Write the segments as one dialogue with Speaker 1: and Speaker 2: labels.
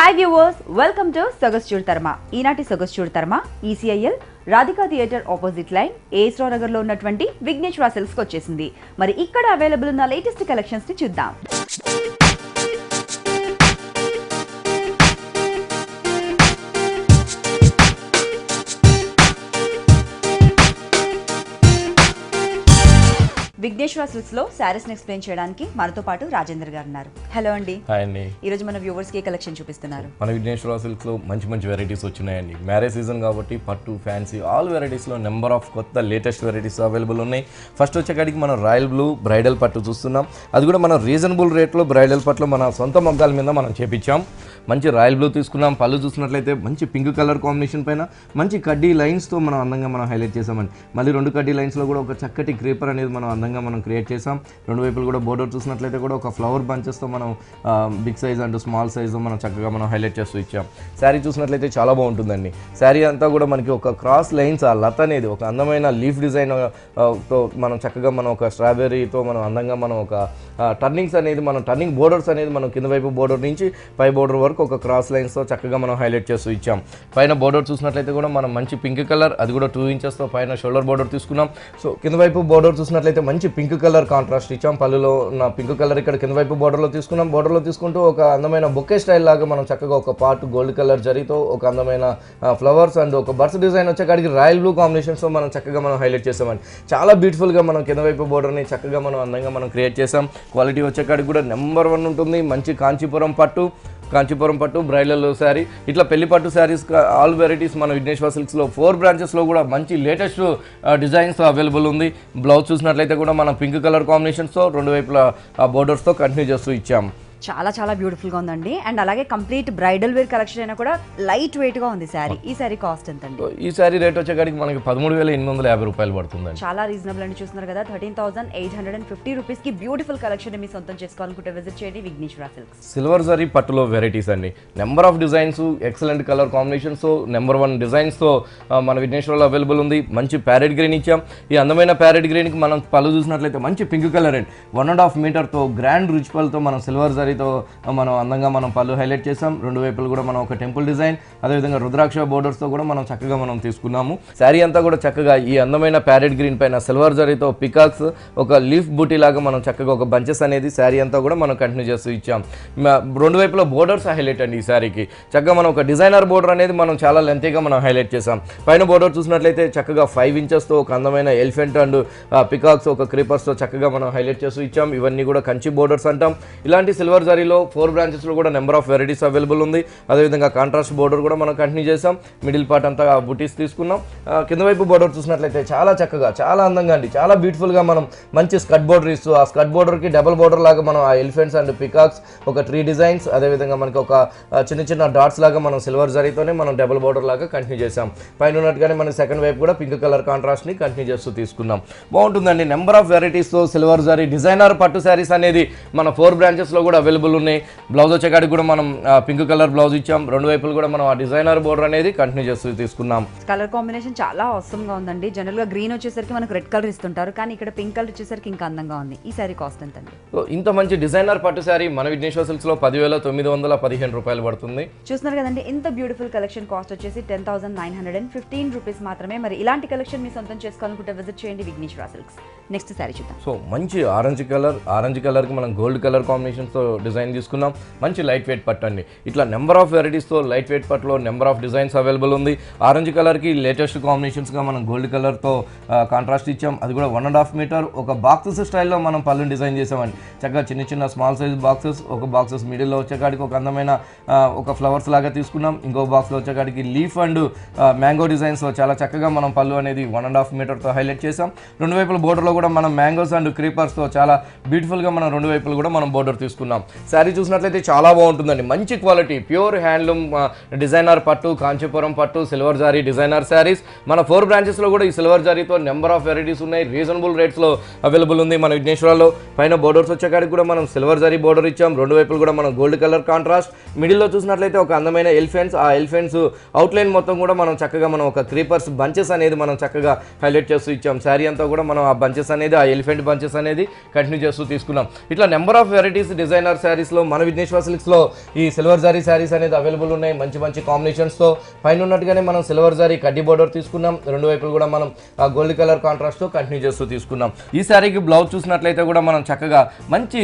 Speaker 1: Hi viewers, welcome to సొగస్చూడ్ తర్మా. ఈనాటి సొగస్చూడ్ తర్మా ECIL Radhika theatre opposite line AS Rao Nagar లో ఉన్నటువంటి విఘ్నేశ్వర సిల్క్స్ కి వచ్చేసింది. మరి ఇక్కడ అవైలబుల్ ఉన్న లేటెస్ట్ కలెక్షన్స్ ని చూద్దాం. విఘ్నేశ్వర సిల్క్స్ లో సారీస్ ని ఎక్స్ప్లెయిన్ చేయడానికి మనతో పాటు రాజేందర్ గారు ఉన్నారు. హలో అండి.
Speaker 2: హాయ్ అండి.
Speaker 1: ఈ రోజు మన వ్యూవర్స్ కి కలెక్షన్ చూపిస్తున్నారు.
Speaker 2: మన విఘ్నేశ్వర సిల్క్స్ లో మంచి వెరైటీస్ వచ్చినాయండి. మ్యారేజ్ సీజన్ కాబట్టి పట్టు, ఫ్యాన్సీ ఆల్ వెరైటీస్ లో నెంబర్ ఆఫ్ కొత్త లేటెస్ట్ వెరైటీస్ అవైలబుల్ ఉన్నాయి. ఫస్ట్ వచ్చేకాడికి మనం రాయల్ బ్లూ బ్రైడల్ పట్టు చూస్తున్నాం. అది కూడా మనం రీజనబుల్ రేట్లో బ్రైడల్ పట్టులో మన సొంత మొగ్గాల మీద మనం చేపించాం. మంచి రాయల్ బ్లూ తీసుకున్నాం. పళ్ళు చూసినట్లయితే మంచి పింక్ కలర్ కాంబినేషన్ పైన మంచి కడ్డీ లైన్స్తో మనం అందంగా మనం హైలైట్ చేసామండి. మళ్ళీ రెండు కడ్డీ లైన్స్లో కూడా ఒక చక్కటి క్రీపర్ అనేది మనం అందంగా మనం క్రియేట్ చేసాం. రెండు వైపులు కూడా బోర్డర్ చూసినట్లయితే కూడా ఒక ఫ్లవర్ బంచెస్తో మనం big size and small size మనం చక్కగా మనం హైలైట్ చేస్తూ ఇచ్చాం. శారీ చూసినట్లయితే చాలా బాగుంటుందండి. శారీ అంతా కూడా మనకి ఒక క్రాస్ లైన్స్ ఆ లత అనేది ఒక అందమైన లీఫ్ డిజైన్ తో మనం చక్కగా మనం ఒక స్ట్రాబెర్రీతో మనం అందంగా మనం ఒక టర్నింగ్స్ అనేది మనం టర్నింగ్ బోర్డర్స్ అనేది మనం కింద వైపు బోర్డర్ నుంచి పై బోర్డర్ వరకు ఒక క్రాస్ లైన్స్తో చక్కగా మనం హైలైట్ చేస్తూ ఇచ్చాం. పైన బోర్డర్ చూసినట్లయితే కూడా మనం మంచి పింక్ కలర్, అది కూడా 2 ఇంచెస్తో పైన షోల్డర్ బోర్డర్ తీసుకున్నాం. సో కింద వైపు బోర్డర్ చూసినట్లయితే మంచి పింక్ కలర్ కాంట్రాస్ట్ ఇచ్చాం. పళ్ళులో ఉన్న పింక్ కలర్ ఇక్కడ కింద వైపు బోర్డర్లో తీసుకున్నాం. బోర్డర్లో తీసుకుంటూ ఒక అందమైన బొకే స్టైల్ లాగా మనం చక్కగా ఒక పార్ట్ గోల్డ్ కలర్ జరీతో ఒక అందమైన ఫ్లవర్స్ అండ్ ఒక బర్డ్స్ డిజైన్ వచ్చేకాడికి రాయల్ బ్లూ కాంబినేషన్స్తో మనం చక్కగా మనం హైలైట్ చేసామండి. చాలా బ్యూటిఫుల్గా మనం కింద వైపు బోర్డర్ని చక్కగా మనం అందంగా మనం క్రియేట్ చేసాం. క్వాలిటీ వచ్చేకాడికి కూడా నెంబర్ 1 ఉంటుంది. మంచి కాంచీపురం పట్టు బ్రైడల్ శారీ, ఇట్లా పెళ్లి పట్టు శారీస్ ఆల్ వెరైటీస్ మన విఘ్నేశ్వర సిల్క్స్లో 4 బ్రాంచెస్లో కూడా మంచి లేటెస్ట్ డిజైన్స్ అవైలబుల్ ఉంది. బ్లౌజ్ చూసినట్లయితే కూడా మనం పింక్ కలర్ కాంబినేషన్స్తో రెండు వైపుల బోర్డర్స్తో కంటిన్యూ చేస్తూ ఇచ్చాం.
Speaker 1: చాలా బ్యూటిఫుల్ గా ఉందండి. అండ్ అలాగే కంప్లీట్ బ్రైడల్ వేర్ కలెక్షన్ అయినా కూడా లైట్ వెయిట్ గా ఉంది శారీ. ఈ శారీ కాస్ట్ ఎంత అండి?
Speaker 2: ఈ శారీ రేట్ వచ్చేకాడికి మనకి 13,850 రూపాయలు పడుతుందండి.
Speaker 1: చాలా రీజనబుల్ అండి. చూస్తున్నారు కదా, 13,850 రూపీస్ కి బ్యూటిఫుల్ కలెక్షన్ మీ సొంతం చేసుకోవాలనుకుంటే విజిట్ చేయండి విఘ్నేశ్వర సిల్క్స్.
Speaker 2: సిల్వర్ జరీ పట్టులో వెరైటీస్ అండి. Number of designs, excellent colour combinations, number 1 డిజైన్స్తో మన విఘ్నేశ్వరలో అవైలబుల్ ఉంది. మంచి ప్యారెట్ గ్రీన్ ఇచ్చాం. ఈ అందమైన ప్యారెట్ గ్రీన్కి మనం పళ్ళు చూసినట్లయితే మంచి పింక్ కలర్ అండి. 1.5 మీటర్తో గ్రాండ్ రిచ్ పళ్ళతో మనం సిల్వర్ జరీ మనం అందంగా మనం పళ్ళు హైలైట్ చేసాం. రెండు వైపులు కూడా మనం ఒక టెంపుల్ డిజైన్, అదేవిధంగా రుద్రాక్ష బోర్డర్స్తో కూడా మనం చక్కగా మనం తీసుకున్నాము. శారీ అంతా కూడా చక్కగా ఈ అందమైన ప్యారెట్ గ్రీన్ పైన సిల్వర్ జరీతో పికాక్స్ ఒక లీఫ్ బూటీ లాగా మనం చక్కగా ఒక బంచెస్ అనేది శారీ అంతా కూడా మనం కంటిన్యూ చేస్తూ ఇచ్చాం. రెండు వైపుల బోర్డర్స్ హైలైట్ అండి. ఈ శారీకి చక్కగా మనం ఒక డిజైనర్ బోర్డర్ అనేది మనం చాలా లెంతీగా మనం హైలైట్ చేసాం. పైన బోర్డర్ చూసినట్లయితే చక్కగా 5 ఇంచెస్తో ఒక అందమైన ఎలిఫెంట్ అండ్ పికాక్స్ ఒక క్రీపర్స్తో చక్కగా మనం హైలైట్ చేస్తూ ఇచ్చాం. ఇవన్నీ కూడా కంచి బోర్డర్స్ అంటాం. ఇలాంటి సిల్వర్ జరీలో 4 బ్రాంచెస్లో కూడా నెంబర్ ఆఫ్ వెరైటీస్ అవైలబుల్ ఉంది. అదేవిధంగా కాంట్రాస్ట్ బోర్డర్ కూడా మనం కంటిన్యూ చేసాం. మిడిల్ పార్ట్ అంతా బుటీస్ తీసుకున్నాం. కింద వైపు బోర్డర్ చూసినట్లయితే చాలా చక్కగా చాలా అందంగా అండి, చాలా బ్యూటిఫుల్గా మనం మంచి స్కర్ట్ బోర్డర్ ఇస్తూ ఆ స్కర్ట్ బోర్డర్కి డబుల్ బోర్డర్ లాగా మనం ఆ ఎలిఫెంట్స్ అండ్ పికాక్స్ ఒక 3 డిజైన్స్, అదేవిధంగా మనకి ఒక చిన్న డాట్స్ లాగా మనం సిల్వర్ జరీతోనే మనం డబుల్ బోర్డర్ లాగా కంటిన్యూ చేసాం. పైన ఉన్నట్టుగానే మన సెకండ్ వైపు కూడా పింక్ కలర్ కాంట్రాస్ట్ని కంటిన్యూ చేస్తూ తీసుకున్నాం. బాగుంటుందండి. నెంబర్ ఆఫ్ వెరైటీస్తో సిల్వర్ జరీ డిజైనర్ పట్టు శారీస్ అనేది మన 4 బ్రాంచెస్లో కూడా అవైలబుల్ ఉన్నాయి. బ్లౌజ్ వచ్చేకాడికి కూడా మనం పింక్ కలర్ బ్లౌజ్ ఇచ్చాం. రెండు వైపులు కూడా మనం ఆ డిజైనర్ బోర్డర్ అనేది కంటిన్యూ చేస్తూ తీసుకున్నాం.
Speaker 1: కలర్ కాంబినేషన్ చాలా అవసరం గా ఉందండి. జనరల్ గా గ్రీన్ వచ్చేసరికి మనకు రెడ్ కలర్ ఇస్తుంటారు, కానీ ఇక్కడ పింక్ కలర్ వచ్చేసరికి ఇంకా అందంగా ఉంది. ఈ సారీ కాస్ట్ ఎంత అండి?
Speaker 2: ఇంత మంచి డిజైనర్ పట్టు శారీ మన విఘ్నేశ్వర సిల్క్స్ లో 10,915 రూపాయలు పడుతుంది.
Speaker 1: చూస్తున్నారు కదండి, ఇంత బ్యూటిఫుల్ కలెక్షన్ కాస్ట్ వచ్చేసి 10,915 రూపీస్ మాత్రమే. మరి ఇలాంటి కలెక్షన్ మీ సొంతం చేసుకోవాలనుకుంటే విజిట్ చేయండి విఘ్నేశ్వర సిల్క్స్. నెక్స్ట్ సారీ చూద్దాం.
Speaker 2: సో మంచి ఆరెంజ్ కలర్ కి మనం గోల్డ్ కలర్ కాంబినేషన్స్ తో డిజైన్ తీసుకున్నాం. మంచి లైట్ వెయిట్ పట్టు అండి. ఇట్లా నెంబర్ ఆఫ్ వెరైటీస్తో లైట్ వెయిట్ పట్టులో నెంబర్ ఆఫ్ డిజైన్స్ అవైలబుల్ ఉంది. ఆరెంజ్ కలర్కి లేటెస్ట్ కాంబినేషన్స్గా మనం గోల్డ్ కలర్తో కాంట్రాస్ట్ ఇచ్చాం. అది కూడా 1.5 మీటర్ ఒక బాక్సెస్ స్టైల్లో మనం పళ్ళుని డిజైన్ చేసామండి. చక్కగా చిన్న స్మాల్ సైజ్ బాక్సెస్, ఒక బాక్సెస్ మిడిల్లో వచ్చేకాడికి ఒక అందమైన ఒక ఫ్లవర్స్ లాగా తీసుకున్నాం. ఇంకో బాక్స్లో వచ్చేకాడికి లీఫ్ అండ్ మ్యాంగో డిజైన్స్ చాలా చక్కగా మనం పళ్ళు అనేది 1.5 మీటర్తో హైలైట్ చేసాం. రెండు వైపుల బోర్డర్లో కూడా మనం మ్యాంగోస్ అండ్ క్రీపర్స్తో చాలా బ్యూటిఫుల్గా మనం రెండు వైపులు కూడా మనం బోర్డర్ తీసుకున్నాం. శారీ చూసినట్లయితే చాలా బాగుంటుందండి. మంచి క్వాలిటీ ప్యూర్ హ్యాండ్లూమ్ డిజైనర్ పట్టు, కాంచీపురం పట్టు, సిల్వర్ జారీ డిజైనర్ శారీస్ మన 4 బ్రాంచెస్లో కూడా ఈ సిల్వర్ జారీతో నెంబర్ ఆఫ్ వెరైటీస్ ఉన్నాయి. రీజనబుల్ రేట్స్లో అవైలబుల్ ఉంది మన విఘ్నేశ్వరలో. పైన బోర్డర్స్ వచ్చేకాడికి కూడా మనం సిల్వర్ జారీ బోర్డర్ ఇచ్చాం. రెండు వైపులు కూడా మనం గోల్డ్ కలర్ కాంట్రాస్ట్. మిడిల్లో చూసినట్లయితే ఒక అందమైన ఎలిఫెంట్స్, ఆ ఎలిఫెంట్స్ అవుట్లైన్ మొత్తం కూడా మనం చక్కగా మనం ఒక క్రీపర్స్ బంచెస్ అనేది మనం చక్కగా హైలైట్ చేస్తూ ఇచ్చాం. శారీ అంతా కూడా మనం ఆ బంచెస్ బంచెస్ అనేది, ఆ ఎలిఫెంట్ బంచెస్ అనేది కంటిన్యూ చేస్తూ తీసుకున్నాం. ఇట్లా నెంబర్ ఆఫ్ వెరైటీస్ డిజైనర్ శారీస్లో మన విఘ్నేశ్వర సిల్క్స్లో ఈ సిల్వర్ జారీ శారీస్ అనేది అవైలబుల్ ఉన్నాయి. మంచి మంచి కాంబినేషన్స్తో పైన ఉన్నట్టుగానే మనం సిల్వర్ జారీ కడ్డీ బోర్డర్ తీసుకున్నాం. రెండు వైపులు కూడా మనం గోల్డ్ కలర్ కాంట్రాస్ట్తో కంటిన్యూ చేస్తూ తీసుకున్నాం. ఈ శారీకి బ్లౌజ్ చూసినట్లయితే కూడా మనం చక్కగా మంచి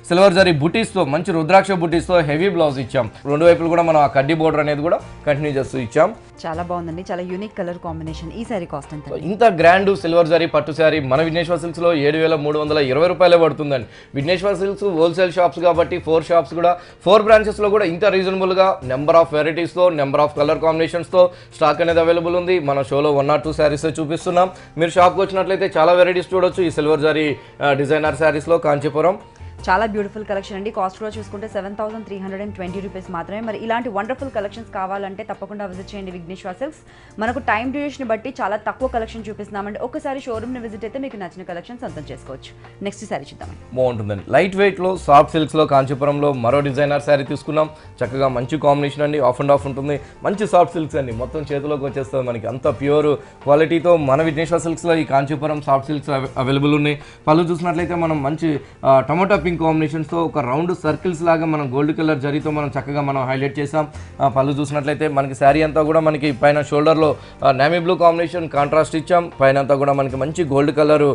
Speaker 2: సిల్వర్ జారీ బుటీస్తో, మంచి రుద్రాక్ష బుటీస్తో హెవీ బ్లౌజ్ ఇచ్చాం. రెండు వైపులు కూడా మనం ఆ కడ్డీ బోర్డర్ అనేది కూడా కంటిన్యూ చేస్తూ ఇచ్చాం.
Speaker 1: చాలా బాగుందండి, చాలా యూనిక్ కలర్ కాంబినేషన్. ఈ సారీ కాస్ట్ ఎంత?
Speaker 2: ఇంత గ్రాండ్ సిల్వర్ జారీ పట్టు శారీ మన విఘ్నేశ్వర సిల్క్స్లో 7,320 రూపాయలే పడుతుందండి. విఘ్నేశ్వర సిల్క్స్ హోల్సేల్ షాప్స్ కాబట్టి 4 షాప్స్ కూడా 4 బ్రాంచెస్లో కూడా ఇంత రీజనబుల్గా నెంబర్ ఆఫ్ వెరైటీస్తో, నెంబర్ ఆఫ్ కలర్ కాంబినేషన్స్తో స్టాక్ అనేది అవైలబుల్ ఉంది. మన షోలో 1 or 2 శారీస్ చూపిస్తున్నాం. మీరు షాప్కి వచ్చినట్లయితే చాలా వెరైటీస్ చూడొచ్చు ఈ సిల్వర్ జారీ డిజైనర్ శారీస్లో కాంచీపురం.
Speaker 1: చాలా బ్యూటిఫుల్ కలెక్షన్ అండి. కాస్ట్ కూడా చూసుకుంటే 7,320 రూపీస్ మాత్రమే. మరి ఇలాంటి వండర్ఫుల్ కలెక్షన్స్ కావాలంటే తప్పకుండా విజిట్ చేయండి విఘ్నేశ్వర సిల్క్స్. మనకు టైం డ్యూరేషన్ బట్టి చాలా తక్కువ కలెక్షన్ చూపిస్తున్నామండి. ఒకసారి షోరూమ్ని విజిట్ అయితే మీకు నచ్చిన కలెక్షన్ సొంతం చేసుకోవచ్చు. నెక్స్ట్ శారీ చూద్దాం.
Speaker 2: బాగుంటుందండి. లైట్ వెయిట్లో సాఫ్ట్ సిల్క్స్లో కాంచీపురంలో మరో డిజైనర్ శారీ తీసుకున్నాం. చక్కగా మంచి కాంబినేషన్ అండి, ఆఫ్ అండ్ ఆఫ్ ఉంటుంది. మంచి సాఫ్ట్ సిల్క్స్ అండి, మొత్తం చేతిలోకి వచ్చేస్తుంది మనకి. అంత ప్యూర్ క్వాలిటీతో మన విఘ్నేశ్వర సిల్క్స్లో ఈ కాంచీపురం సాఫ్ట్ సిల్క్స్ అవైలబుల్ ఉన్నాయి. పళ్ళు చూసినట్లయితే మనం మంచి టమోటా పింక్ కాంబినేషన్స్తో ఒక రౌండ్ సర్కిల్స్ లాగా మనం గోల్డ్ కలర్ జరీతో మనం చక్కగా మనం హైలైట్ చేసాం. పళ్ళు చూసినట్లయితే మనకి శారీ అంతా కూడా మనకి పైన షోల్డర్లో నేవీ బ్లూ కాంబినేషన్ కాంట్రాస్ట్ ఇచ్చాం. పైన అంతా కూడా మనకి మంచి గోల్డ్ కలర్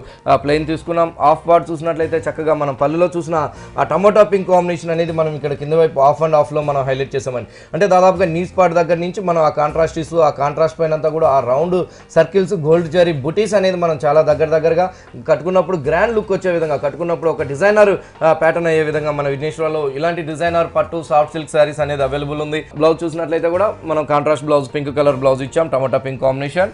Speaker 2: ప్లెయిన్ తీసుకున్నాం. ఆఫ్ పార్ట్ చూసినట్లయితే చక్కగా మనం పళ్ళులో చూసిన ఆ టమోటా పింక్ కాంబినేషన్ అనేది మనం ఇక్కడ కింద వైపు ఆఫ్ అండ్ ఆఫ్లో మనం హైలైట్ చేసామని. అంటే దాదాపుగా నీస్ పార్ట్ దగ్గర నుంచి మనం ఆ కాంట్రాస్ట్ ఇస్తూ ఆ కాంట్రాస్ట్ పైన అంతా కూడా ఆ రౌండ్ సర్కిల్స్ గోల్డ్ జరీ బుటీస్ అనేది మనం చాలా దగ్గరగా కట్టుకున్నప్పుడు గ్రాండ్ లుక్ వచ్చే విధంగా, కట్టుకున్నప్పుడు ఒక డిజైనర్ ప్యాటర్న్ అయ్యే విధంగా మన విఘ్నేశ్వరలో ఇలాంటి డిజైనర్ పట్టు సాఫ్ట్ సిల్క్ శారీస్ అనేది అవైలబుల్ ఉంది. బ్లౌజ్ చూసినట్లయితే కూడా మనం contrast blouse pink colour blouse ఇచ్చాం, టమాటా పింక్ కాంబినేషన్.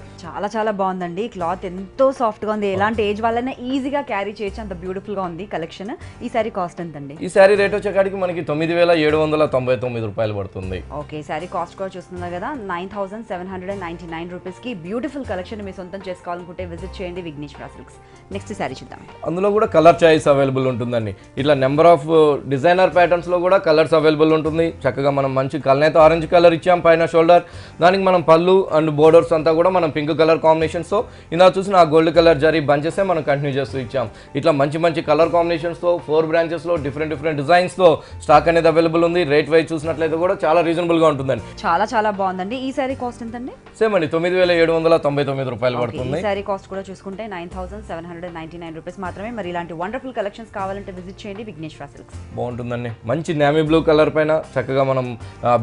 Speaker 1: చాలా బాగుందండి. క్లాత్ ఎంతో సాఫ్ట్ గా ఉంది, ఎలాంటి ఏజ్ వాళ్ళైనా ఈజీగా క్యారీ చేయొచ్చు, అంత బ్యూటిఫుల్ గా ఉంది కలెక్షన్. ఈ సారీ కాస్ట్ ఎంతండి?
Speaker 2: ఈ సారీ రేట్ వచ్చేకాడికి మనకి 9,799 రూపాయలు పడుతుంది.
Speaker 1: ఓకే, సారీ కాస్ట్ కూడా చూస్తున్నారు కదా, 9,799 రూపీస్ కి బ్యూటిఫుల్ కలెక్షన్ మీ సొంతం చేసుకోవాలనుకుంటే విజిట్ చేయండి విఘ్నేశ్వర సిల్క్స్. నెక్స్ట్ సారీ చూద్దాం.
Speaker 2: అందులో కూడా కలర్ చాయిస్ అవైలబుల్ ఉంటుందండి. ఇట్లా నెంబర్ ఆఫ్ డిజైనర్ ప్యాటర్న్స్ లో కూడా కలర్స్ అవైలబుల్ ఉంటుంది. చక్కగా మనం మంచి కలనేత ఆరెంజ్ కలర్ ఇచ్చాం పైన షోల్డర్, దానికి మనం పళ్ళు అండ్ బోర్డర్స్ అంతా కూడా మనం పింక్ కలర్ కాంబినేషన్స్ తో ఇందా చూసిన ఆ గోల్డ్ కలర్ జరీ బంచెస్ మనం కంటిన్యూ చేస్తూ ఇచ్చాం. ఇట్లా మంచి కలర్ కాంబినేషన్స్ తో 4 బ్రాంచెస్ లో డిఫరెంట్ డిజైన్స్ తో స్టాక్ అనేది అవైలబుల్ ఉంది. రేట్ వైజ్ చూసినట్లయితే కూడా చాలా రీజనబుల్ గా ఉంటుందండి.
Speaker 1: చాలా బాగుందండి. ఈ సారీ కాస్ట్ ఎంతండి?
Speaker 2: సేమ్ అండి, 9,799 రూపాయలు పడుతుంది.
Speaker 1: ఈ సారీ కాస్ట్ కూడా చూసుకుంటే 9,799 రూపీస్ మాత్రమే. మరి ఇలాంటి వండర్ఫుల్ కలెక్షన్స్ కావాలంటే విజిట్ చేయండి విఘ్నేశ్వర సిల్క్స్.
Speaker 2: బాగుంటుందండి. మంచి నేవీ బ్లూ కలర్ పైన చక్కగా మనం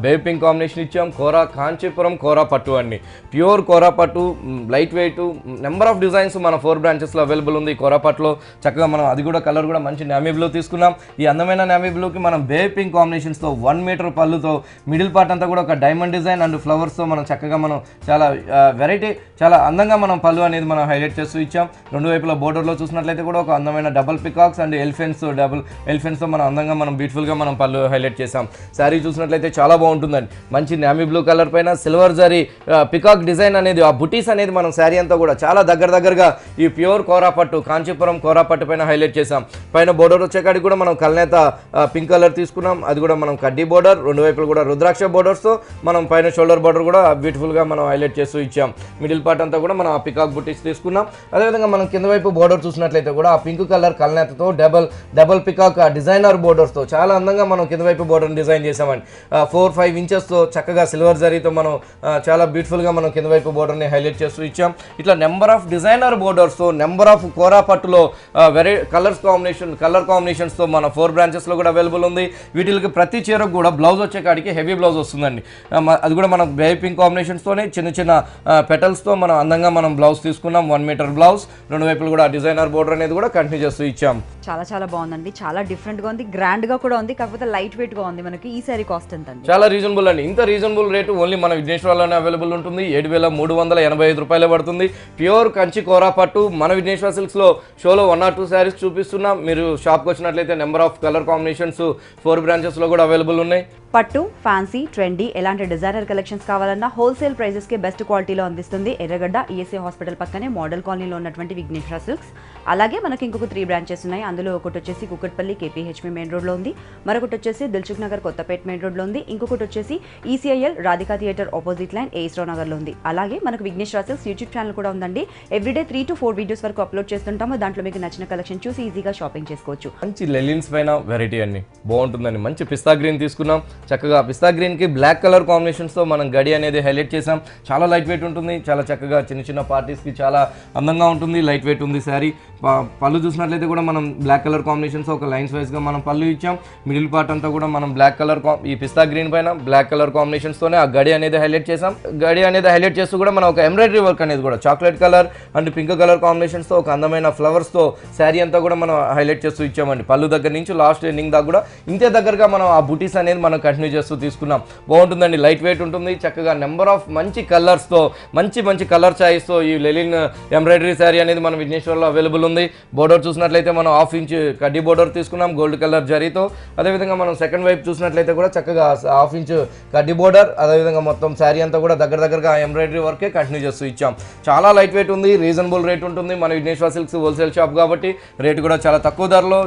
Speaker 2: బేబీ పింక్ కాంబినేషన్ ఇచ్చాం. కాంచీపురం కోరా పట్టు అండి, ప్యూర్ కోరా పట్టు, light weight, number of designs మన 4 బ్రాంచెస్లో అవైలబుల్ ఉంది. కోరా పట్టులో చక్కగా మనం అది కూడా కలర్ కూడా మంచి నేవీ బ్లూ తీసుకున్నాం. ఈ అందమైన నేవీ బ్లూకి మనం బేబీ పింక్ కాంబినేషన్స్తో 1 మీటర్ పళ్ళుతో మిడిల్ పార్ట్ అంతా కూడా ఒక డైమండ్ డిజైన్ అండ్ ఫ్లవర్స్తో మనం చక్కగా మనం చాలా వెరైటీ, చాలా అందంగా మనం పళ్ళు అనేది మనం హైలైట్ చేస్తూ ఇచ్చాం. రెండు వైపుల బోర్డర్లో చూసినట్లయితే కూడా ఒక అందమైన డబుల్ పికాక్స్ అండ్ డబుల్ ఎలిఫెంట్స్తో మనం అందంగా మనం బ్యూటిఫుల్గా మనం పళ్ళు హైలైట్ చేసాం. శారీ చూసినట్లయితే చాలా బాగుంటుందండి. మంచి నేవీ బ్లూ కలర్ పైన సిల్వర్ జరీ పికాక్ డిజైన్ అనేది, ఆ బుటీస్ అనేది మనం శారీ అంతా కూడా చాలా దగ్గరగా ఈ ప్యూర్ కోరా పట్టు, కాంచీపురం కోరా పట్టు పైన హైలైట్ చేసాం. పైన బోర్డర్ వచ్చేకాడికి కూడా మనం కల్నేత పింక్ కలర్ తీసుకున్నాం. అది కూడా మనం కడ్డీ బోర్డర్, రెండు వైపులు కూడా రుద్రాక్ష బోర్డర్స్తో మనం పైన షోల్డర్ బోర్డర్ కూడా బ్యూటిఫుల్గా మనం హైలైట్ చేస్తూ ఇచ్చాం. మిడిల్ పార్ట్ అంతా కూడా మనం ఆ పికాక్ బుటీస్ తీసుకున్నాం. అదేవిధంగా మనం కింద వైపు బోర్డర్ చూసినట్లయితే కూడా ఆ పింక్ కలర్ కల్నేతతో డబల్ పికాక్ డిజైనర్ బోర్డర్స్తో చాలా అందంగా మనం కింద వైపు బోర్డర్ డిజైన్ చేసామండి. 4-5 ఇంచెస్తో చక్కగా సిల్వర్ జరీతో మనం చాలా బ్యూటిఫుల్గా మనం కింద వైపు బోర్డర్ని హైలైట్ చేస్తూ ఇచ్చాం. ఇట్లా నెంబర్ ఆఫ్ డిజైనర్ బోర్డర్స్తో, నెంబర్ ఆఫ్ కోరా పట్టులో కలర్ కాంబినేషన్స్తో మన 4 బ్రాంచెస్లో కూడా అవైలబుల్ ఉంది. వీటికి ప్రతి చీరకు కూడా బ్లౌజ్ వచ్చేకాడికి హెవీ బ్లౌజ్ వస్తుందండి. అది కూడా మనం బేబీ పింక్ కాంబినేషన్స్తోనే చిన్న పెటల్స్తో మనం అందంగా మనం బ్లౌజ్ తీసుకున్నాం. 1 మీటర్ బ్లౌజ్, రెండు వైపులు కూడా డిజైనర్ బోర్డర్ అనేది కూడా కంటిన్యూ చేస్తూ ఇచ్చాం.
Speaker 1: చాలా బాగుందండి. చాలా డిఫరెంట్గా ఉంది, గ్రాండ్గా కూడా ఉంది, కాకపోతే లైట్ వెయిట్గా ఉంది. మనకి ఈ సారీ కాస్ట్ ఎంత అండి?
Speaker 2: చాలా రీజనబుల్ అండి. ఇంత రీజనబుల్ రేటు ఓన్లీ మన విఘ్నేశ్వరలోనే అవైలబుల్ ఉంటుంది. 7,385 రూపాయలే పడుతుంది. ప్యూర్ కంచి కోరా పట్టు మన విఘ్నేశ్వర సిల్క్స్లో షోలో 1 or 2 శారీస్ చూపిస్తున్నాం. మీరు షాప్కి వచ్చినట్లయితే నెంబర్ ఆఫ్ కలర్ కాంబినేషన్స్ 4 బ్రాంచెస్లో కూడా అవైలబుల్ ఉన్నాయి.
Speaker 1: పట్టు, ఫ్యాన్సీ, ట్రెండీ ఎలాంటి డిజైనర్ కలెక్షన్స్ కావాలన్నా హోల్సేల్ ప్రైజెస్కి బెస్ట్ క్వాలిటీలో అందిస్తుంది ఎర్రగడ్డ ఈఎస్ఐ హాస్పిటల్ పక్కనే మోడల్ కాలనీలో ఉన్నటువంటి విఘ్నేశ్వర సిల్క్స్. అలాగే మనకి ఇంకొక 3 బ్రాంచెస్ ఉన్నాయి. అందులో ఒకటి వచ్చేసి కూకట్పల్లి కేపీహెచ్పీ మెయిన్ రోడ్లో ఉంది, మరొకటి వచ్చేసి దిల్సుఖ్ నగర్ కొత్తపేట మెయిన్ రోడ్లో ఉంది, ఇంకొకటి వచ్చేసి ECIL Radhika theatre opposite line AS Rao నగర్లో ఉంది. అలాగే మనకు విఘ్నేశ్వర సిల్క్స్ యూట్యూబ్ ఛానల్ కూడా ఉందండి. ఎవ్రీడే 3 to 4 వీడియోస్ వరకు అప్లోడ్ చేస్తుంటాము. దాంట్లో మీకు నచ్చిన కలెక్షన్ చూసి ఈజీగా షాపింగ్ చేసుకోవచ్చు.
Speaker 2: మంచి లెలిన్స్ పైన వెరైటీ అన్ని బాగుంటుందండి. మంచి పిస్తా గ్రీన్ తీసుకున్నాం. చక్కగా పిస్తా గ్రీన్కి బ్లాక్ కలర్ కాంబినేషన్స్తో మనం గడి అనేది హైలైట్ చేసాం. చాలా లైట్ వెయిట్ ఉంటుంది, చాలా చక్కగా చిన్న చిన్న పార్టీస్కి చాలా అందంగా ఉంటుంది. లైట్ వెయిట్ ఉంది శారీ. పళ్ళు చూసినట్లయితే కూడా మనం బ్లాక్ కలర్ కాంబినేషన్స్ ఒక లైన్స్ వైజ్గా మనం పళ్ళు ఇచ్చాం. మిడిల్ పార్ట్ అంతా కూడా మనం బ్లాక్ కలర్ ఈ పిస్తా గ్రీన్ పైన బ్లాక్ కలర్ కాంబినేషన్స్తోనే ఆ గడి అనేది హైలైట్ చేసాం. గడి అనేది హైలైట్ చేస్తూ కూడా మనం ఒక ఎంబ్రాయిడరీ వర్క్ అనేది కూడా chocolate colour and pink colour కాంబినేషన్స్తో ఒక అందమైన ఫ్లవర్స్తో శారీ అంతా కూడా మనం హైలైట్ చేస్తూ ఇచ్చామండి. పళ్ళు దగ్గర నుంచి లాస్ట్ ఎండింగ్ దాకా కూడా ఇంతే దగ్గరగా మనం ఆ బుటీస్ అనేది మనం కంటిన్యూ చేస్తూ తీసుకున్నాం. బాగుంటుందండి, లైట్ వెయిట్ ఉంటుంది. చక్కగా నెంబర్ ఆఫ్ మంచి కలర్స్తో మంచి కలర్ చాయిస్తో ఈ లెలిన్ ఎంబ్రాయిడరీ శారీ అనేది మన విఘ్నేశ్వర్లో అవైలబుల్ ఉంది. బోర్డర్ చూసినట్లయితే మనం 1/2 ఇంచ్ కడ్డీ బోర్డర్ తీసుకున్నాం గోల్డ్ కలర్ జరీతో. అదేవిధంగా మనం సెకండ్ వైపు చూసినట్లయితే కూడా చక్కగా 1/2 ఇంచ్ కడ్డీ బోర్డర్, అదేవిధంగా మొత్తం శారీ అంతా కూడా దగ్గరగా ఎంబ్రాయిడరీ వర్కే కంటిన్యూ చేస్తూ ఇచ్చాం. చాలా లైట్ వెయిట్ ఉంది, రీజనబుల్ రేట్ ఉంటుంది. మన విఘ్నేశ్వర సిల్క్స్ హోల్సేల్ షాప్ కాబట్టి రేటు కూడా చాలా తక్కువ ధరలో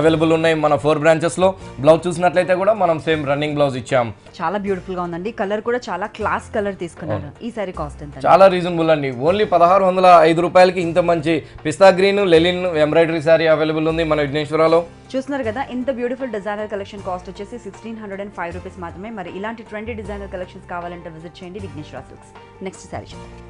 Speaker 2: అవైలబుల్ ఉన్నాయి మన 4 బ్రాంచెస్లో. బ్లౌజ్ చూసినట్లయితే కూడా మనం సేమ్ రన్నింగ్ బ్లౌజ్ ఇచ్చాం.
Speaker 1: చాలా బ్యూటిఫుల్ గా ఉందండి. కలర్ కూడా చాలా క్లాస్ కలర్ తీసుకున్నారు. ఈ సారీ కాస్ట్ ఎంత?
Speaker 2: చాలా రీజనబుల్ అండి. ఓన్లీ 1605 రూపాయలకి ఇంత మంచి పిస్తా గ్రీన్ లెలిన్ ఎంబ్రాయిడరీ శారీ అవైలబుల్ ఉంది మన విఘ్నేశ్వరలో.
Speaker 1: చూస్తున్నారు కదా, ఇంత బ్యూటిఫుల్ డిజైనర్ కలెక్షన్ కాస్ట్ వచ్చేసి 1605 రూపీస్ మాత్రమే. మరి ఇలాంటి ట్రెండీ డిజైనర్ కలెక్షన్స్ కావాలంటే విజిట్ చేయండి విఘ్నేశ్వర సిల్క్స్. నెక్స్ట్ సారీ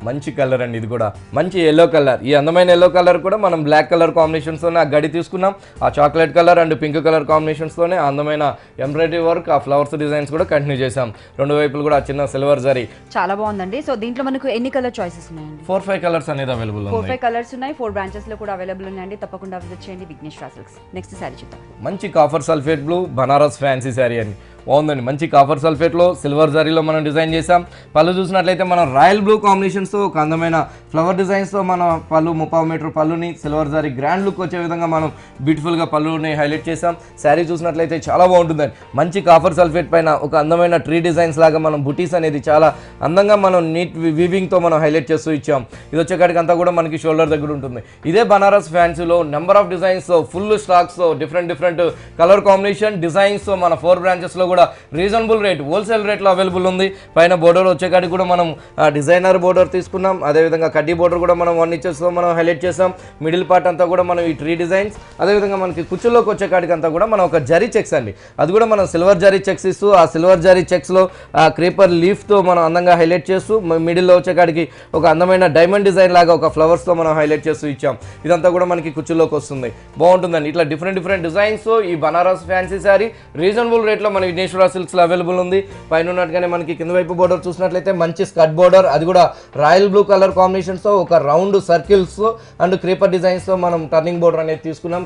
Speaker 2: మంచి కలర్ అండి, ఇది కూడా మంచి ఎల్లో కలర్. ఈ అందమైన ఎల్లో కలర్ కూడా మనం బ్లాక్ కలర్ కాంబినేషన్స్తోనే ఆ గడి తీసుకున్నాం. ఆ chocolate colour and pink colour కాంబినేషన్స్తోనే అందమైన ఎంబ్రాయిడరీ వర్క్, ఆ ఫ్లవర్స్ డిజైన్స్ కూడా కంటిన్యూ చేసాం. రెండు వైపులు కూడా చిన్న సిల్వర్ జరీ.
Speaker 1: చాలా బాగుందండి. సో దీంట్లో మనకు ఎన్ని కలర్ చాయిసెస్ ఉన్నాయండి?
Speaker 2: 4-5 కలర్స్ అనేది అవైలబుల్ ఉంది.
Speaker 1: 4-5 కలర్స్ ఉన్నాయి. 4 బ్రాంచెస్ లో కూడా అవైలబుల్ ఉన్నాయండి. తప్పకుండా విజిట్ చేయండి విఘ్నేశ్వర సిల్క్స్. నెక్స్ట్ సారీ చూద్దాం.
Speaker 2: మంచి copper sulphate blue Banaras fancy sari అండి. బాగుందండి. మంచి కాఫర్ సల్ఫేట్లో సిల్వర్ జరీలో మనం డిజైన్ చేసాం. పళ్ళు చూసినట్లయితే మనం రాయల్ బ్లూ కాంబినేషన్స్తో ఒక అందమైన ఫ్లవర్ డిజైన్స్తో మన పళ్ళు 30 మీటర్ పళ్ళుని సిల్వర్ జరీ గ్రాండ్ లుక్ వచ్చే విధంగా మనం బ్యూటిఫుల్గా పళ్ళుని హైలైట్ చేసాం. శారీ చూసినట్లయితే చాలా బాగుంటుందండి. మంచి కాఫర్ సల్ఫేట్ పైన ఒక అందమైన ట్రీ డిజైన్స్ లాగా మనం బుటీస్ అనేది చాలా అందంగా మనం నీట్ వీవింగ్తో మనం హైలైట్ చేస్తూ ఇచ్చాం. ఇది వచ్చేకాడికి అంతా కూడా మనకి షోల్డర్ దగ్గర ఉంటుంది. ఇదే బనారస్ ఫ్యాన్సీలో నెంబర్ ఆఫ్ డిజైన్స్తో ఫుల్ స్టాక్స్తో డిఫరెంట్ కలర్ కాంబినేషన్ డిజైన్స్తో మన 4 బ్రాంచెస్లో కూడా రీజనబుల్ రేట్ హోల్సేల్ రేట్లో అవైలబుల్ ఉంది. పైన బోర్డర్ వచ్చేకాడికి కూడా మనం డిజైనర్ బోర్డర్ తీసుకున్నాం. అదేవిధంగా కడ్డీ బోర్డర్ కూడా మనం 1 ఇంచెస్తో మనం హైలైట్ చేసాం. మిడిల్ పార్ట్ అంతా కూడా మనం ఈ ట్రీ డిజైన్స్, అదేవిధంగా మనకి కుచ్చుల్లోకి వచ్చేకాడికి అంతా కూడా మనం ఒక జరీ చెక్స్ అండి, అది కూడా మనం సిల్వర్ జరీ చెక్స్ ఇస్తూ ఆ సిల్వర్ జరీ చెక్స్లో ఆ క్రీపర్ లీఫ్తో మనం అందంగా హైలైట్ చేస్తూ మిడిల్లో వచ్చేకాడికి ఒక అందమైన డైమండ్ డిజైన్ లాగా ఒక ఫ్లవర్స్తో మనం హైలైట్ చేస్తూ ఇచ్చాం. ఇదంతా కూడా మనకి కుచ్చుల్లోకి వస్తుంది. బాగుంటుందండి. ఇట్లా డిఫరెంట్ డిజైన్స్ ఈ బనారస్ ఫ్యాన్సీ శారీ రీజనబుల్ రేట్లో మన విఘ్నేశ్వర సిల్క్స్లో అవైలబుల్ ఉంది. పైన ఉన్నట్టుగానే మనకి కింద వైపు బోర్డర్ చూసినట్లయితే మంచి స్కర్ట్ బోర్డర్, అది కూడా రాయల్ బ్లూ కలర్ కాంబినేషన్స్తో ఒక రౌండ్ సర్కిల్స్ అండ్ క్రీపర్ డిజైన్స్తో మనం టర్నింగ్ బోర్డర్ అనేది తీసుకున్నాం.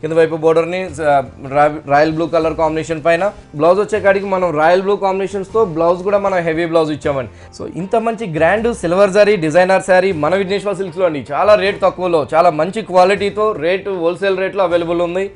Speaker 2: కింద వైపు బోర్డర్ని రాయల్ బ్లూ కలర్ కాంబినేషన్ పైన బ్లౌజ్ వచ్చేకాడికి మనం రాయల్ బ్లూ కాంబినేషన్స్తో బ్లౌజ్ కూడా మనం హెవీ బ్లౌజ్ ఇచ్చామండి. సో ఇంత మంచి grand silver zari designer sari మన విఘ్నేశ్వర సిల్క్స్లో అండి. చాలా రేట్ తక్కువలో చాలా మంచి క్వాలిటీతో రేటు హోల్సేల్ రేట్లో అవైలబుల్ ఉంది.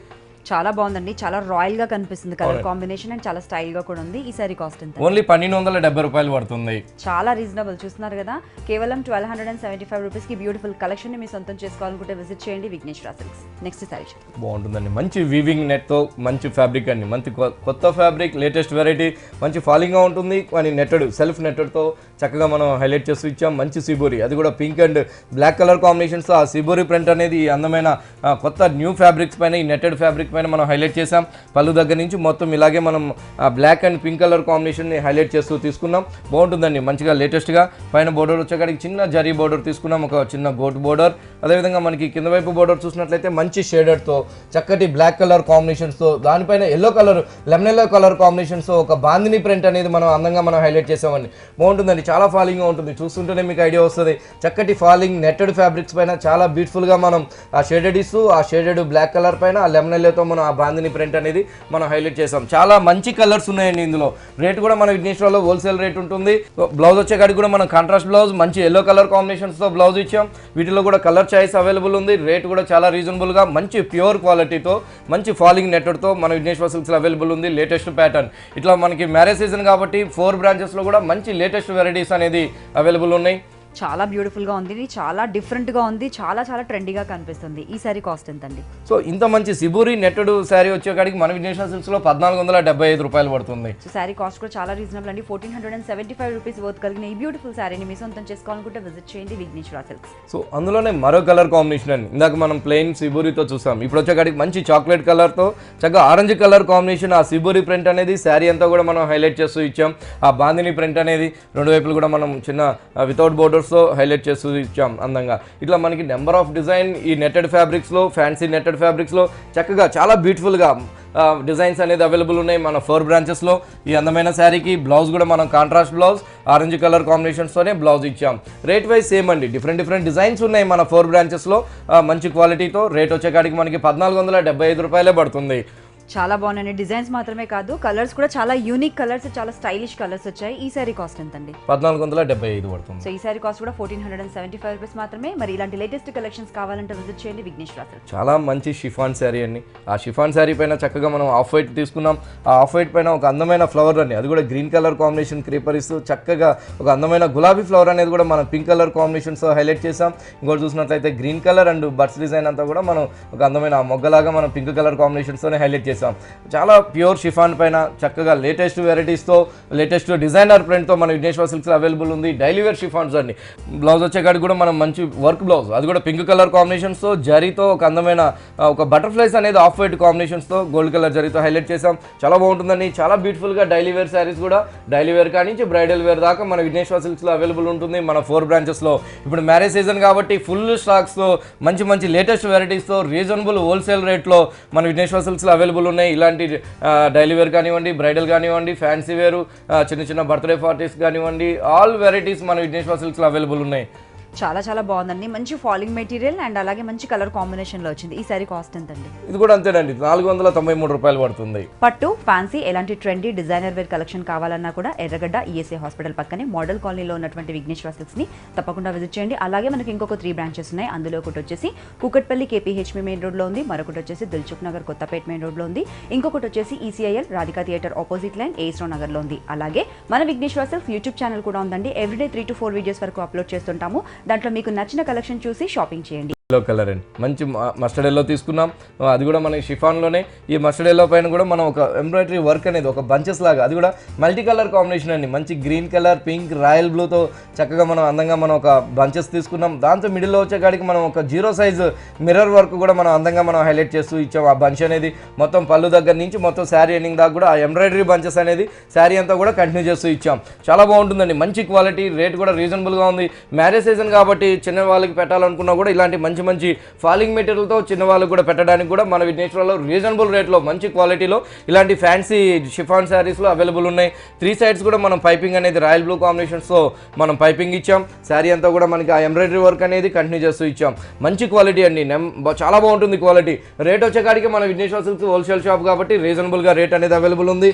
Speaker 1: చాలా బాగుందండి. చాలా రాయల్ గా కనిపిస్తుంది కలర్ కాంబినేషన్ అండ్ చాలా స్టైల్ గా కూడా ఉంది. ఈ సారీ కాస్ట్ ఎంత?
Speaker 2: ఓన్లీ 1270 రూపాయలు పడుతుంది.
Speaker 1: చాలా రీజనబుల్. చూస్తున్నారు కదా, కేవలం 1275 రూపీస్ కి బ్యూటిఫుల్ కలెక్షన్ ని మీ సొంతం చేసుకోవాలనుకుంటే విజిట్ చేయండి విఘ్నేశ్వర సిల్క్స్. నెక్స్ట్ సారీ
Speaker 2: బాగుంటుందండి. మంచి వీవింగ్ నెట్ తో మంచి ఫ్యాబ్రిక్ అండి, మంచి కొత్త ఫ్యాబ్రిక్, లేటెస్ట్ వెరైటీ, మంచి ఫాలింగ్ గా ఉంటుంది. కానీ నెట్టెడ్ సెల్ఫ్ నెట్టెడ్ తో చక్కగా మనం హైలైట్ చేస్తూ ఇచ్చాం. మంచి సిబోరి, అది కూడా pink and black colour combinations. ఆ సిబోరి ప్రింట్ అనేది అందమైన కొత్త న్యూ ఫ్యాబ్రిక్స్ పైన ఈ నెట్టెడ్ ఫ్యాబ్రిక్ పైన మనం హైలైట్ చేసాం. పళ్ళు దగ్గర నుంచి మొత్తం ఇలాగే మనం బ్లాక్ అండ్ పింక్ కలర్ కాంబినేషన్ని హైలైట్ చేస్తూ తీసుకున్నాం. బాగుంటుందండి. మంచిగా లేటెస్ట్గా పైన బోర్డర్ వచ్చేకాడికి చిన్న జరీ బోర్డర్ తీసుకున్నాం, ఒక చిన్న గోట్ బోర్డర్. అదేవిధంగా మనకి కింద వైపు బోర్డర్ చూసినట్లయితే మంచి షేడెడ్తో చక్కటి బ్లాక్ కలర్ కాంబినేషన్స్తో దానిపైన yellow colour lemon yellow colour కాంబినేషన్స్తో ఒక బాందిని ప్రింట్ అనేది మనం అందంగా మనం హైలైట్ చేసామండి. బాగుంటుందండి. చాలా ఫాలింగ్గా ఉంటుంది. చూస్తుంటేనే మీకు ఐడియా వస్తుంది. చక్కటి ఫాలింగ్ నెట్టెడ్ ఫ్యాబ్రిక్స్ పైన చాలా బ్యూటిఫుల్గా మనం ఆ షేడెడ్ ఇస్తూ ఆ షేడెడ్ బ్లాక్ కలర్ పైన ఆ లెమన్ ఎల్లోతో మనం ఆ బాందిని ప్రింట్ అనేది మనం హైలైట్ చేసాం. చాలా మంచి కలర్స్ ఉన్నాయండి ఇందులో. రేట్ కూడా మన విఘ్నేశ్వర్లో హోల్సేల్ రేట్ ఉంటుంది. బ్లౌజ్ వచ్చేకాడికి కూడా మనం కాంట్రాస్ట్ బ్లౌజ్ మంచి ఎల్లో కలర్ కాంబినేషన్స్తో బ్లౌజ్ ఇచ్చాం. వీటిలో కూడా కలర్ చాయిస్ అవైలబుల్ ఉంది. రేట్ కూడా చాలా రీజనబుల్గా మంచి ప్యూర్ క్వాలిటీతో మంచి ఫాలింగ్ నెట్టెడ్తో మన విఘ్నేశ్వర సిల్క్స్లో అవైలబుల్ ఉంది. Latest pattern. ఇట్లా మనకి మ్యారేజ్ సీజన్ కాబట్టి 4 బ్రాంచెస్లో కూడా మంచి లేటెస్ట్ వెరైటీస్ అనేది అవైలబుల్ ఉన్నాయి.
Speaker 1: చాలా బ్యూటిఫుల్గా ఉంది, చాలా డిఫరెంట్గా ఉంది, చాలా చాలా ట్రెండీగా కనిపిస్తుంది. ఈ సారీ కాస్ట్ ఎంతండి?
Speaker 2: సో ఇంత మంచి సిబూరి నెట్టెడ్ శారీ వచ్చేకాడికి మన విఘ్నేశ్వర సిల్క్స్లో 1475 రూపాయలు పడుతుంది.
Speaker 1: సో శారీ కాస్ట్ కూడా చాలా రీజనబుల్ అండి. 1475 రూపీస్ వర్త్ కలిగిన ఈ బ్యూటిఫుల్ శారీని మీ సొంతం చేసుకోవాలనుకుంటే విజిట్ చేయండి విఘ్నేశ్వర సిల్క్స్.
Speaker 2: సో అందులోనే మరో కలర్ కాంబినేషన్ అండి. ఇందాక మనం ప్లెయిన్ సిబూరితో చూసాం, ఇప్పుడు వచ్చేకాడికి మంచి చాక్లెట్ కలర్తో చక్కగా ఆరెంజ్ కలర్ కాంబినేషన్. ఆ సిబూరి ప్రింట్ అనేది శారీ అంతా కూడా మనం హైలైట్ చేస్తూ ఇచ్చాం. ఆ బాందిని ప్రింట్ అనేది రెండు వైపులు కూడా మనం చిన్న వితౌట్ బోర్డర్స్తో హైలైట్ చేస్తూ ఇచ్చాం అందంగా. ఇట్లా మనకి నెంబర్ ఆఫ్ డిజైన్ ఈ నెట్టెడ్ ఫ్యాబ్రిక్స్లో, ఫ్యాన్సీ నెట్టెడ్ ఫ్యాబ్రిక్స్లో చక్కగా చాలా బ్యూటిఫుల్గా డిజైన్స్ అనేది అవైలబుల్ ఉన్నాయి మన 4 బ్రాంచెస్లో. ఈ అందమైన శారీకి బ్లౌజ్ కూడా మనం కాంట్రాస్ట్ బ్లౌజ్ ఆరెంజ్ కలర్ కాంబినేషన్స్తోనే బ్లౌజ్ ఇచ్చాం. రేట్ వైజ్ సేమ్ అండి, డిఫరెంట్ డిజైన్స్ ఉన్నాయి మన 4 బ్రాంచెస్లో. మంచి క్వాలిటీతో రేట్ వచ్చేకాడికి మనకి 1475 రూపాయలే పడుతుంది.
Speaker 1: చాలా బాగున్నాయి డిజైన్స్ మాత్రమే కాదు, కలర్స్ కూడా చాలా యూనిక్ కలర్స్, చాలా స్టైలిష్ కలర్స్ వచ్చాయి. ఈ సారీ కాస్ట్ ఎంతండి?
Speaker 2: 1475 పడుతుంది.
Speaker 1: సో ఈ సారీ కాస్ట్ కూడా 1475 రూపీస్ మాత్రమే. మరి ఇలాంటి లేటెస్ట్ కలెక్షన్స్ కావాలంటే విజిట్ చేయండి విఘ్నేశ్వర సిల్క్స్.
Speaker 2: చాలా మంచి షిఫాన్ శారీ అండి. ఆ షిఫాన్ శారీ పైన చక్కగా మనం ఆఫ్ వైట్ తీసుకున్నాం. ఆ ఆఫ్ వైట్ పైన ఒక అందమైన ఫ్లవర్ అండి, అది కూడా గ్రీన్ కలర్ కాంబినేషన్ క్రీపర్ ఇస్తూ చక్కగా ఒక అందమైన గులాబీ ఫ్లవర్ అనేది కూడా మనం పింక్ కలర్ కాంబినేషన్స్ హైలైట్ చేసాం. ఇంకోటి చూసినట్లయితే green colour and birds design అంతా కూడా మనం ఒక అందమైన మొగ్గలాగా మనం పింక్ కలర్ కాంబినేషన్స్తోనే హైలైట్ చేసాం. చాలా ప్యూర్ షిఫాన్ పైన చక్కగా లేటెస్ట్ వెరైటీస్తో, లేటెస్ట్ డిజైనర్ ప్రింట్తో మన విఘ్నేశ్వర సిల్క్స్ అవైలబుల్ ఉంది. డైలీ వేర్ షిఫాన్స్ అండి. బ్లౌజ్ వచ్చేకాడికి కూడా మనం మంచి వర్క్ బ్లౌజ్, అది కూడా పింక్ కలర్ కాంబినేషన్స్తో జరీతో ఒక అందమైన ఒక బటర్ఫ్లైస్ అనేది ఆఫ్ వైట్ కాంబినేషన్స్తో గోల్డ్ కలర్ జరీతో హైలైట్ చేసాం. చాలా బాగుంటుందండి. చాలా బ్యూటిఫుల్గా డైలీ వేర్ శారీస్ కూడా డైలీ వేర్ కానించి బ్రైడల్ వేర్ దాకా మన విఘ్నేశ్వర సిల్క్స్లో అవైలబుల్ ఉంటుంది మన 4 బ్రాంచెస్లో. ఇప్పుడు మ్యారేజ్ సీజన్ కాబట్టి ఫుల్ స్టాక్స్తో మంచి లేటెస్ట్ వెరైటీస్తో రీజనబుల్ హోల్సేల్ రేట్లో మన విఘ్నేశ్వర సిల్క్స్లో అవైలబుల్ ఉన్నాయి. ఇలాంటి డైలీ వేర్ కానివ్వండి, బ్రైడల్ కానివ్వండి, ఫ్యాన్సీ వేరు, చిన్న బర్త్డే పార్టీస్ కానివ్వండి, ఆల్ వెరైటీస్ మన విఘ్నేశ్వర సిల్క్స్లో అవైలబుల్ ఉన్నాయి.
Speaker 1: చాలా బాగుందండి. మంచి ఫాలింగ్ మెటీరియల్ అండ్ అలాగే మంచి కలర్ కాంబినేషన్లో వచ్చింది. ఈ సారీ కాస్ట్ ఎంతండి?
Speaker 2: ఇది కూడా అంతేనండి, 493 రూపాయలు పడుతుంది.
Speaker 1: పట్టు, ఫ్యాన్సీ, ఎలాంటి ట్రెండీ డిజైనర్ వేర్ కలెక్షన్ కావాలన్నా కూడా ఎర్రగడ్డ ఈఎస్ఐ హాస్పిటల్ పక్కనే మోడల్ కాలనీలో ఉన్నటువంటి విఘ్నేశ్వర సిల్క్స్ని తప్పకుండా విజిట్ చేయండి. అలాగే మనకి ఇంకొక 3 బ్రాంచెస్ ఉన్నాయి. అందులో ఒకటి వచ్చేసి కూకట్పల్లి కేపీహెచ్పీ మెయిన్ రోడ్లో ఉంది, మరొకటి వచ్చేసి దిల్చుక్ నగర్ కొత్తపేట మెయిన్ రోడ్లో ఉంది, ఇంకొకటి వచ్చేసి ECIL Radhika theatre opposite lane ISRO నగర్లో ఉంది. అలాగే మన విఘ్నేశ్వర సిల్క్స్ యూట్యూబ్ ఛానల్ కూడా ఉందండి. ఎవ్రీడే 3 to 4 వీడియోస్ వరకు అప్లోడ్ చేస్తుంటాము. దాంట్లో మీకు నచ్చిన కలెక్షన్ చూసి షాపింగ్ చేయండి.
Speaker 2: ఎల్లో కలర్ అండి, మంచి మస్టర్డ్ ఎల్లో తీసుకున్నాం. అది కూడా మనకి షిఫాన్లోనే. ఈ మస్టర్డ్ ఎల్లో పైన కూడా మనం ఒక ఎంబ్రాయిడరీ వర్క్ అనేది ఒక బంచెస్ లాగా, అది కూడా మల్టీ కలర్ కాంబినేషన్ అండి. మంచి గ్రీన్ కలర్, పింక్, రాయల్ బ్లూతో చక్కగా మనం అందంగా మనం ఒక బంచెస్ తీసుకున్నాం. దాంతో మిడిల్లో వచ్చేకాడికి మనం ఒక 0 సైజు మిర్రర్ వర్క్ కూడా మనం అందంగా మనం హైలైట్ చేస్తూ ఇచ్చాం. ఆ బంచ్ అనేది మొత్తం పళ్ళు దగ్గర నుంచి మొత్తం శారీ ఎండింగ్ దాకా కూడా ఆ ఎంబ్రాయిడరీ బంచెస్ అనేది శారీ అంతా కూడా కంటిన్యూ చేస్తూ ఇచ్చాం. చాలా బాగుంటుందండి, మంచి క్వాలిటీ, రేట్ కూడా రీజనబుల్గా ఉంది. మ్యారేజ్ సీజన్ కాబట్టి చిన్న వాళ్ళకి పెట్టాలనుకున్నా కూడా ఇలాంటి మంచి ఫాలింగ్ మెటీరియల్తో చిన్న వాళ్ళకి కూడా పెట్టడానికి కూడా మన విఘ్నేశ్వరలో రీజనబుల్ రేట్లో మంచి క్వాలిటీలో ఇలాంటి ఫ్యాన్సీ షిఫాన్ శారీస్లో అవైలబుల్ ఉన్నాయి. 3 సైడ్స్ కూడా మనం పైపింగ్ అనేది రాయల్ బ్లూ కాంబినేషన్స్తో మనం పైపింగ్ ఇచ్చాం. శారీ అంతా కూడా మనకి ఆ ఎంబ్రాయిడరీ వర్క్ అనేది కంటిన్యూ చేస్తూ ఇచ్చాం. మంచి క్వాలిటీ అండి, చాలా బాగుంటుంది క్వాలిటీ. రేట్ వచ్చేకాడికి మన విఘ్నేశ్వర సిల్క్స్ హోల్సేల్ షాప్ కాబట్టి రీజనబుల్గా రేట్ అనేది అవైలబుల్ ఉంది.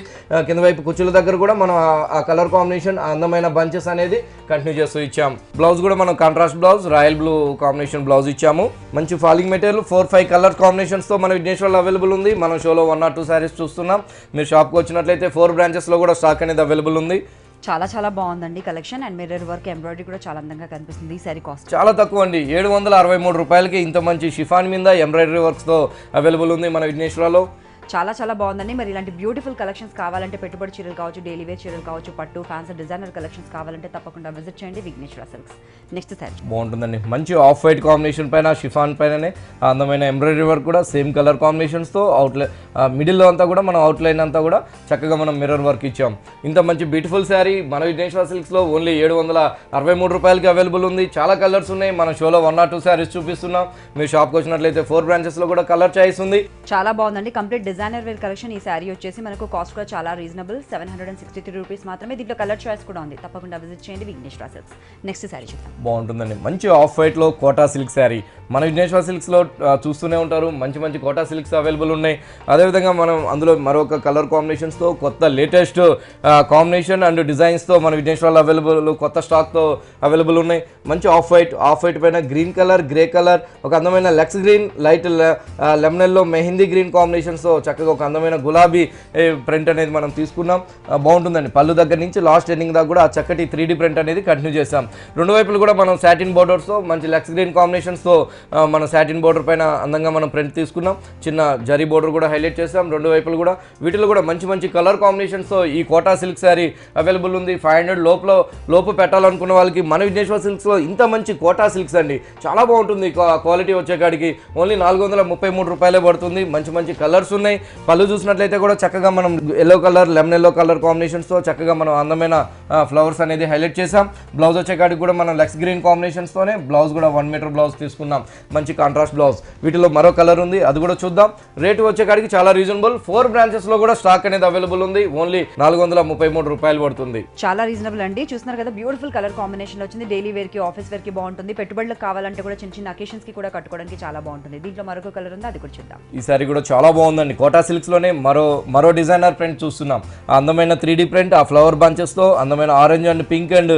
Speaker 2: కింద వైపు కుచ్చుల దగ్గర కూడా మనం ఆ కలర్ కాంబినేషన్, ఆ అందమైన బంచెస్ అనేది కంటిన్యూ చేస్తూ ఇచ్చాం. బ్లౌజ్ కూడా మనం contrast blouse royal blue combination blouse ఇచ్చాము. మంచి ఫాలింగ్ మెటీరియల్ 4-5 కలర్ కాంబినేషన్స్తో మన విఘ్నేశ్వర్లో అవైలబుల్ ఉంది. మనం షోలో 1 or 2 శారీస్ చూస్తున్నాం. మీరు షాప్కి వచ్చినట్లయితే 4 బ్రాంచెస్లో కూడా స్టాక్ అనేది అవైలబుల్ ఉంది.
Speaker 1: చాలా బాగుందండి collection. And mirror work, embroidery కూడా చాలా అందంగా కనిపిస్తుంది. ఈ సారీ కాస్ట్
Speaker 2: చాలా తక్కువ అండి, 763 రూపాయలకి ఇంత మంచి షిఫాన్ మీద ఎంబ్రాయిడరీ వర్క్స్తో అవైలబుల్ ఉంది మన విఘ్నేశ్వర్లో.
Speaker 1: చాలా బాగుందండి. మరి ఇలాంటి బ్యూటిఫుల్ కలెక్షన్స్ కావాలంటే, పెట్టుబడి చీరలు కావచ్చు, డైలీ వేర్ చీరలు కావచ్చు, పట్టు, ఫ్యాన్సీ, డిజైనర్ కలెక్షన్స్ కావాలంటే తప్పకుండా విజిట్ చేయండి విఘ్నేశ్వర సిల్క్స్. నెక్స్ట్ సారీ
Speaker 2: బాగుంటుందండి, మంచి ఆఫ్ వైట్ కాంబినేషన్ పైన షిఫాన్ పైననే అందమైన ఎంబ్రాయిడరీ వర్క్ కూడా సేమ్ కలర్ కాంబినేషన్స్తో అవుట్లైన్ మిడిల్లో అంతా కూడా మనం అవుట్లైన్ అంతా కూడా చక్కగా మనం మిర్రర్ వర్క్ ఇచ్చాం. ఇంత మంచి బ్యూటిఫుల్ శారీ మన విఘ్నేశ్వర సిల్క్స్లో ఓన్లీ 763 రూపాయలకి అవైలబుల్ ఉంది. చాలా కలర్స్ ఉన్నాయి. మన షోలో 1 or 2 శారీస్ చూపిస్తున్నాం. మీరు షాప్కి వచ్చినట్లయితే 4 బ్రాంచెస్లో కూడా కలర్ చాయిస్ ఉంది.
Speaker 1: చాలా బాగుందండి, కంప్లీట్ డిజైనర్ వేర్ కలెక్షన్. ఈ శారీ వచ్చేసి మనకు కాస్ట్ కూడా చాలా రీజనబుల్, 763 రూపీస్ మాత్రమే. దీంట్లో కలర్ చాయిస్ కూడా ఉంది. తప్పకుండా విజిట్ చేయండి విఘ్నేశ్వర సిల్క్స్. నెక్స్ట్ శారీ చూద్దాం.
Speaker 2: బాగుంటుందండి, మంచి ఆఫ్ వైట్లో కోటా సిల్క్ శారీ మన విఘ్నేశ్వర సిల్క్స్లో చూస్తూనే ఉంటారు. మంచి కోటా సిల్క్స్ అవైలబుల్ ఉన్నాయి. అదేవిధంగా మనం అందులో మరొక కలర్ కాంబినేషన్స్తో కొత్త లేటెస్ట్ కాంబినేషన్ అండ్ డిజైన్స్తో మన విఘ్నేశ్వర్లో అవైలబుల్, కొత్త స్టాక్తో అవైలబుల్ ఉన్నాయి. మంచి ఆఫ్ వైట్ పైన గ్రీన్ కలర్, గ్రే కలర్, ఒక అందమైన లెక్స్ green, light lemon yellow mehndi green కాంబినేషన్స్తో చక్కగా ఒక అందమైన గులాబీ ప్రింట్ అనేది మనం తీసుకున్నాం. బాగుంటుందండి. పళ్ళు దగ్గర నుంచి లాస్ట్ ఎండింగ్ దాకా కూడా ఆ చక్కటి 3D ప్రింట్ అనేది కంటిన్యూ చేసాం. రెండు వైపులు కూడా మనం సాటిన్ బోర్డర్స్తో మంచి లెక్స్ గ్రీన్ కాంబినేషన్స్తో మన సాటిన్ బోర్డర్ పైన అందంగా మనం ప్రింట్ తీసుకున్నాం. చిన్న జరీ బోర్డర్ కూడా హైలైట్ చేసాం. రెండు వైపులు కూడా వీటిలో కూడా మంచి మంచి కలర్ కాంబినేషన్స్తో ఈ కోటా సిల్క్ శారీ అవైలబుల్ ఉంది. 500 లోపు పెట్టాలనుకున్న వాళ్ళకి మన విఘ్నేశ్వర సిల్క్స్లో ఇంత మంచి కోటా సిల్క్స్ అండి. చాలా బాగుంటుంది. క్వాలిటీ వచ్చేకాడికి ఓన్లీ 433 రూపాయలే పడుతుంది. మంచి మంచి కలర్స్ ఉన్నాయి. పళ్ళు చూసినట్లయితే కూడా చక్కగా మనం yellow colour, lemon yellow colour కాంబినేషన్స్తో చక్కగా మనం అందమైన ఫ్లవర్స్ అనేది హైలైట్ చేసాం. బ్లౌజ్ వచ్చేకాడికి కూడా మనం లెక్స్ గ్రీన్ కాంబినేషన్స్తోనే బ్లౌజ్ కూడా 1 మీటర్ బ్లౌజ్ తీసుకున్నాం. మంచి కాంట్రాస్ట్ బ్లౌజ్. వీటిలో మరో కలర్ ఉంది, అది కూడా చూద్దాం. రేటు వచ్చేకాడికి చాలా రీజనబుల్. 4 బ్రాంచెస్లో కూడా స్టాక్ అనేది అవైలబుల్ ఉంది. ఓన్లీ 433 రూపాయలు పడుతుంది.
Speaker 1: చాలా రీజనబుల్ అండి. చూస్తున్నారు కదా, బ్యూటిఫుల్ కలర్ కాంబినేషన్ వచ్చింది. డైలీ వేర్ కి, ఆఫీస్ వేర్ కి బాగుంటుంది. పెట్టుబడులకు కావాలంటే కూడా చిన్న చిన్న అకేషన్స్ కి కూడా కట్టుకోవడానికి చాలా బాగుంటుంది. దీంట్లో మరొక కలర్ ఉంది, అది కూడా చూద్దాం.
Speaker 2: ఈ సారీ కూడా చాలా బాగుందండి. కోటా సిల్క్స్ లోనే మరో డిజైనర్ ప్రింట్ చూస్తున్నాం. ఆ అందమైన 3D ప్రింట్, ఆ ఫ్లవర్ బంచెస్ తో అందమైన orange and pink and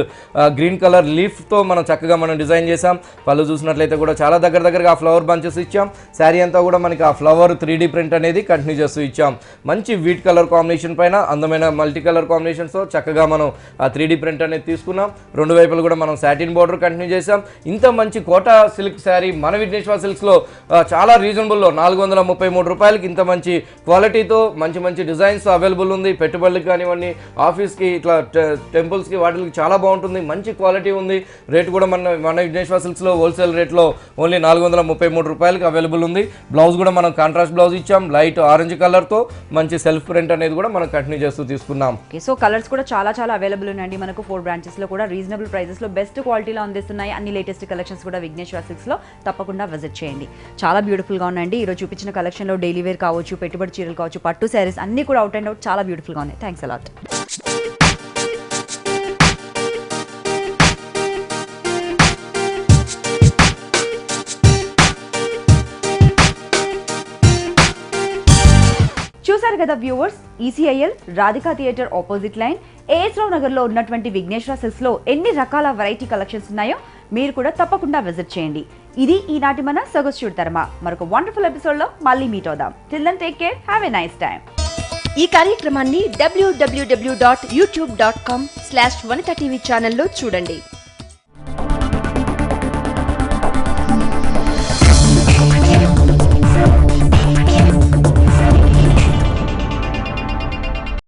Speaker 2: green colour leaf తో మనం చక్కగా మనం డిజైన్ చేసాం. పళ్ళు చూసినట్లయితే కూడా చాలా దగ్గరగా ఆ ఫ్లవర్ బంచెస్ ఇచ్చాం. శారీ అంతా కూడా మనకి ఆ ఫ్లవర్ 3D ప్రింట్ అనేది కంటిన్యూ చేస్తూ ఇచ్చాం. మంచి వీట్ కలర్ కాంబినేషన్ పైన అందమైన మల్టీ కలర్ కాంబినేషన్స్ తో చక్కగా మనం ఆ 3D ప్రింట్ అనేది తీసుకున్నాం. రెండు వైపులు కూడా మనం సాటిన్ బోర్డర్ కంటిన్యూ చేసాం. ఇంత మంచి కోటా సిల్క్ శారీ మన విఘ్నేశ్వర సిల్క్స్ లో చాలా రీజనబుల్లో 433 రూపాయలకి ఇంత మంచి క్వాలిటీతో మంచి మంచి డిజైన్స్ అవైలబుల్ ఉంది. పెట్టుబడులకు కానివ్వండి, ఆఫీస్కి, ఇట్లా టెంపుల్స్కి, వాటికి చాలా బాగుంటుంది. మంచి క్వాలిటీ ఉంది. రేట్ కూడా మన విఘ్నేశ్వర సిల్క్స్లో హోల్సేల్ రేట్లో ఓన్లీ 433 రూపాయలకి అవైలబుల్ ఉంది. బ్లౌజ్ కూడా మనం కాంట్రాస్ట్ బ్లౌజ్ ఇచ్చాం. లైట్ ఆరెంజ్ కలర్తో మంచి సెల్ఫ్ ప్రింట్ అనేది కూడా మనం కంటిన్యూ చేస్తూ తీసుకున్నాం.
Speaker 1: సో కలర్స్ కూడా చాలా అవైలబుల్ ఉన్నాయండి. మనకు 4 బ్రాంచెస్ లో కూడా రీజనబుల్ ప్రైజెస్ లో బెస్ట్ క్వాలిటీలో అందిస్తున్నాయి. అన్ని లేటెస్ట్ కలెక్షన్స్ కూడా విఘ్నేశ్వర సిల్క్స్ లో తప్పకుండా విజిట్ చేయండి. చాలా బ్యూటిఫుల్ గా ఉన్నాయండి. ఈరోజు చూపించిన కలెక్షన్ లో డైలీ వేర్ కావచ్చు, పెట్టుబడి చీరలు కావచ్చు, పట్టు శారీస్ అన్ని కూడా అవుట్ అండ్ అవుట్ చాలా బ్యూటిఫుల్ గా ఉన్నాయి. Thanks a lot. చూసారు కదా viewers, ECIL Radhika theatre opposite line AS Rao Nagar లో ఉన్నటువంటి విఘ్నేశ్వర సిల్క్స్ లో ఎన్ని రకాల వెరైటీ కలెక్షన్స్ ఉన్నాయో మీరు కూడా తప్పకుండా విజిట్ చేయండి. ఇది ఈనాటి మన సొగసు తరమా. మరొక వండర్ఫుల్ ఎపిసోడ్ లో మళ్ళీ మీట్ అవుదాం. Till then take care, have a nice time.
Speaker 3: ఈ కార్యక్రమాన్ని www.youtube.com/vanitaTV ఛానల్లో చూడండి.